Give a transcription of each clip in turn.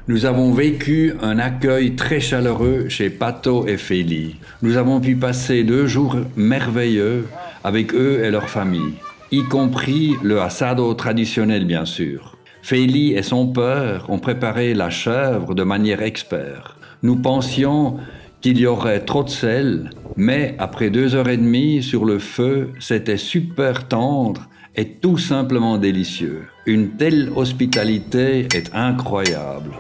Nous avons vécu un accueil très chaleureux chez Pato et Feli. Nous avons pu passer 2 jours merveilleux avec eux et leur famille, y compris le asado traditionnel bien sûr. Feli et son père ont préparé la chèvre de manière expert. Nous pensions qu'il y aurait trop de sel, mais après 2h30 sur le feu, c'était super tendre et tout simplement délicieux. Une telle hospitalité est incroyable.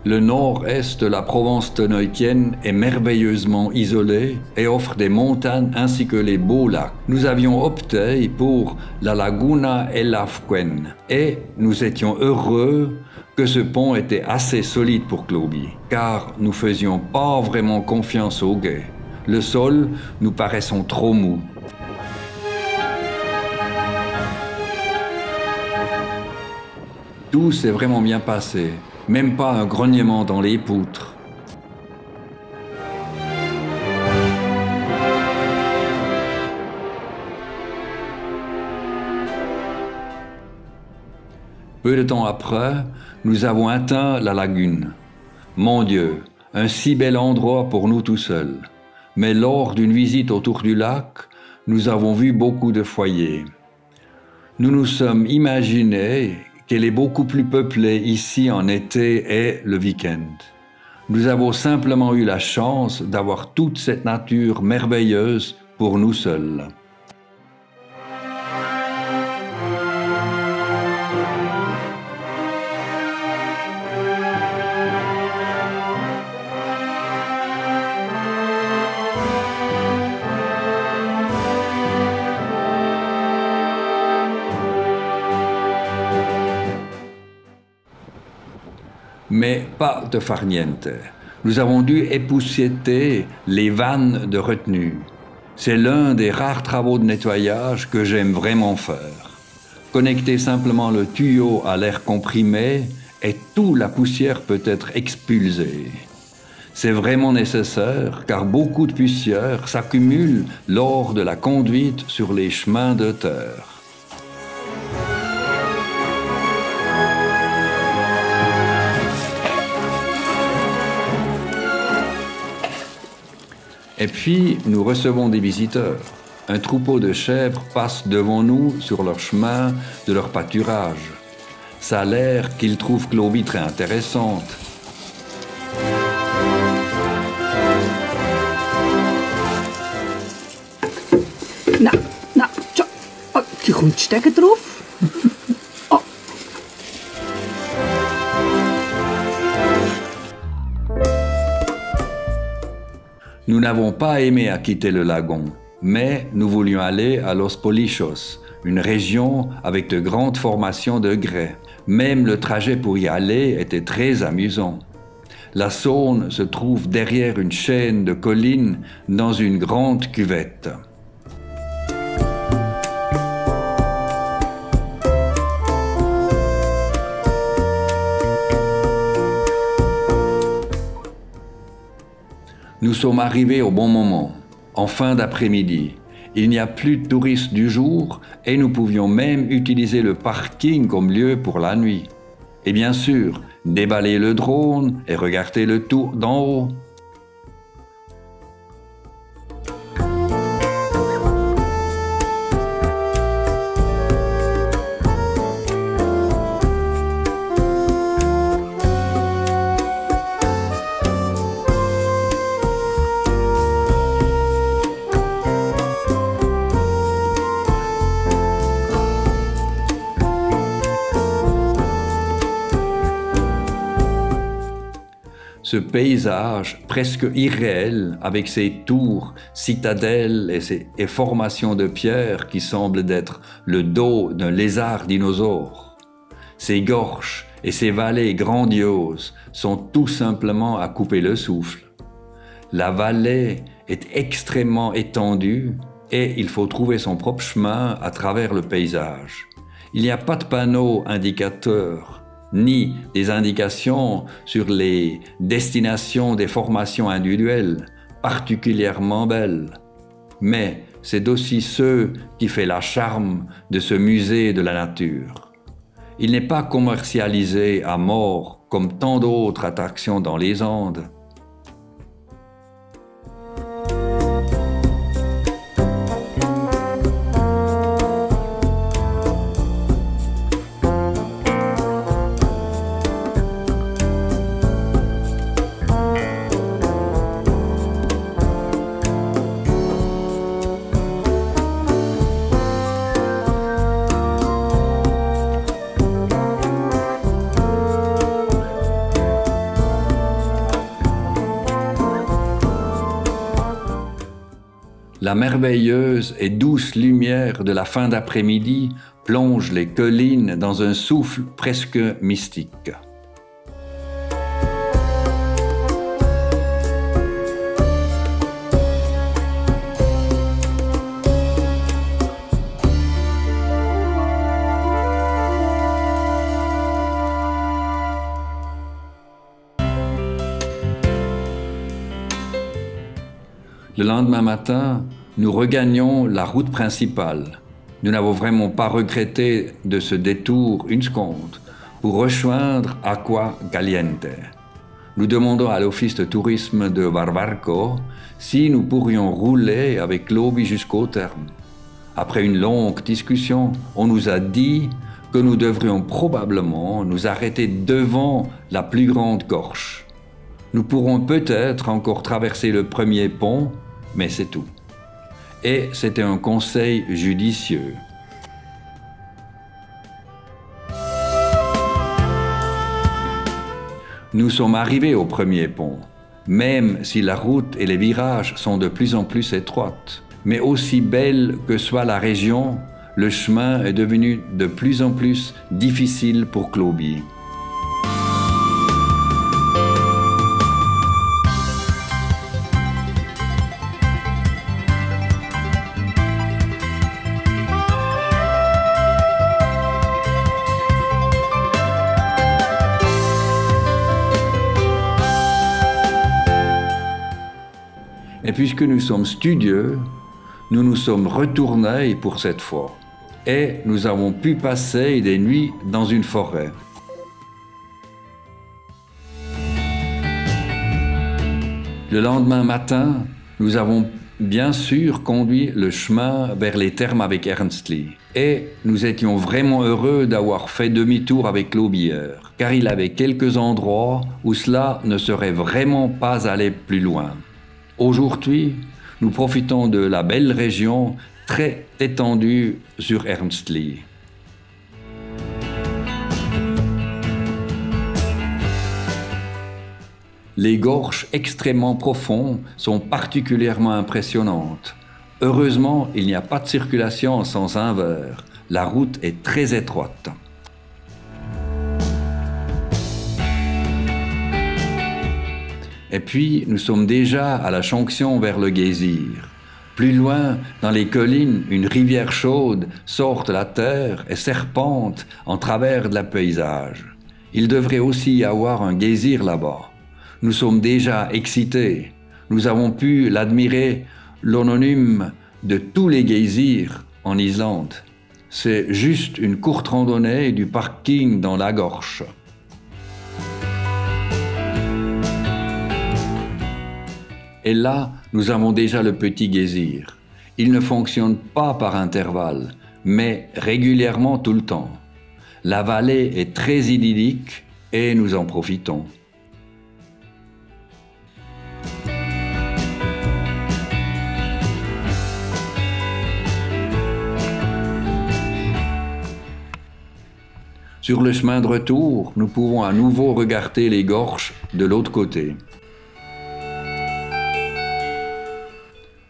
Le nord-est de la Provence-Tenoïtienne est merveilleusement isolé et offre des montagnes ainsi que les beaux lacs. Nous avions opté pour la Laguna El Afquen et nous étions heureux que ce pont était assez solide pour Cloby, car nous faisions pas vraiment confiance au guet. Le sol nous paraissait trop mou. Tout s'est vraiment bien passé. Même pas un grognement dans les poutres. Peu de temps après, nous avons atteint la lagune. Mon Dieu, un si bel endroit pour nous tout seuls. Mais lors d'une visite autour du lac, nous avons vu beaucoup de foyers. Nous nous sommes imaginés qu'elle est beaucoup plus peuplée ici en été et le week-end. Nous avons simplement eu la chance d'avoir toute cette nature merveilleuse pour nous seuls. Mais pas de farniente. Nous avons dû épousseter les vannes de retenue. C'est l'un des rares travaux de nettoyage que j'aime vraiment faire. Connecter simplement le tuyau à l'air comprimé et toute la poussière peut être expulsée. C'est vraiment nécessaire car beaucoup de poussière s'accumule lors de la conduite sur les chemins de terre. Et puis, nous recevons des visiteurs. Un troupeau de chèvres passe devant nous sur leur chemin de leur pâturage. Ça a l'air qu'ils trouvent Cloby très intéressante. Die komt stekker drauf. Nous n'avons pas aimé à quitter le lagon, mais nous voulions aller à Los Polichos, une région avec de grandes formations de grès. Même le trajet pour y aller était très amusant. La Saône se trouve derrière une chaîne de collines dans une grande cuvette. Nous sommes arrivés au bon moment, en fin d'après-midi. Il n'y a plus de touristes du jour et nous pouvions même utiliser le parking comme lieu pour la nuit. Et bien sûr, déballer le drone et regarder le tout d'en haut. Ce paysage presque irréel avec ses tours, citadelles et formations de pierre qui semblent être le dos d'un lézard dinosaure. Ces gorges et ces vallées grandioses sont tout simplement à couper le souffle. La vallée est extrêmement étendue et il faut trouver son propre chemin à travers le paysage. Il n'y a pas de panneau indicateur ni des indications sur les destinations des formations individuelles, particulièrement belles. Mais c'est aussi ce qui fait la charme de ce musée de la nature. Il n'est pas commercialisé à mort comme tant d'autres attractions dans les Andes. La merveilleuse et douce lumière de la fin d'après-midi plonge les collines dans un souffle presque mystique. Le lendemain matin, nous regagnons la route principale. Nous n'avons vraiment pas regretté de ce détour une seconde pour rejoindre Agua Caliente. Nous demandons à l'office de tourisme de Barbarco si nous pourrions rouler avec l'Obi jusqu'au terme. Après une longue discussion, on nous a dit que nous devrions probablement nous arrêter devant la plus grande gorge. Nous pourrons peut-être encore traverser le premier pont, mais c'est tout. Et c'était un conseil judicieux. Nous sommes arrivés au premier pont, même si la route et les virages sont de plus en plus étroites. Mais aussi belle que soit la région, le chemin est devenu de plus en plus difficile pour Clobi. Et puisque nous sommes studieux, nous nous sommes retournés pour cette fois. Et nous avons pu passer des nuits dans une forêt. Le lendemain matin, nous avons bien sûr conduit le chemin vers les thermes avec Ernst Lee. Et nous étions vraiment heureux d'avoir fait demi-tour avec l'aubière, car il avait quelques endroits où cela ne serait vraiment pas allé plus loin. Aujourd'hui, nous profitons de la belle région très étendue sur Ernst Lee. Les gorges extrêmement profondes sont particulièrement impressionnantes. Heureusement, il n'y a pas de circulation en sens inverse. La route est très étroite. Et puis, nous sommes déjà à la jonction vers le Geysir. Plus loin, dans les collines, une rivière chaude sort de la terre et serpente en travers de la paysage. Il devrait aussi y avoir un geysir là-bas. Nous sommes déjà excités. Nous avons pu l'admirer, l'anonyme de tous les geysirs en Islande. C'est juste une courte randonnée du parking dans la gorge. Et là, nous avons déjà le petit geysir. Il ne fonctionne pas par intervalle, mais régulièrement tout le temps. La vallée est très idyllique et nous en profitons. Sur le chemin de retour, nous pouvons à nouveau regarder les gorges de l'autre côté.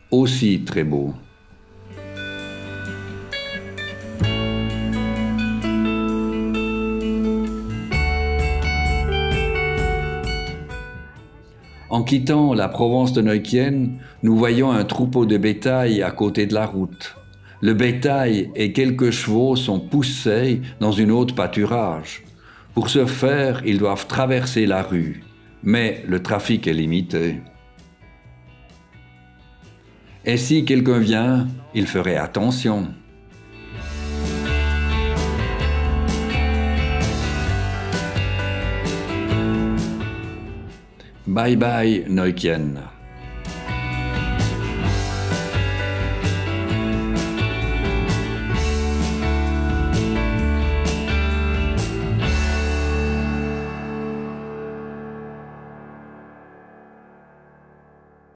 Aussi très beau. En quittant la Provence de Neuquén, nous voyons un troupeau de bétail à côté de la route. Le bétail et quelques chevaux sont poussés dans une autre pâturage. Pour ce faire, ils doivent traverser la rue, mais le trafic est limité. Et si quelqu'un vient, il ferait attention. Bye bye, Neukien.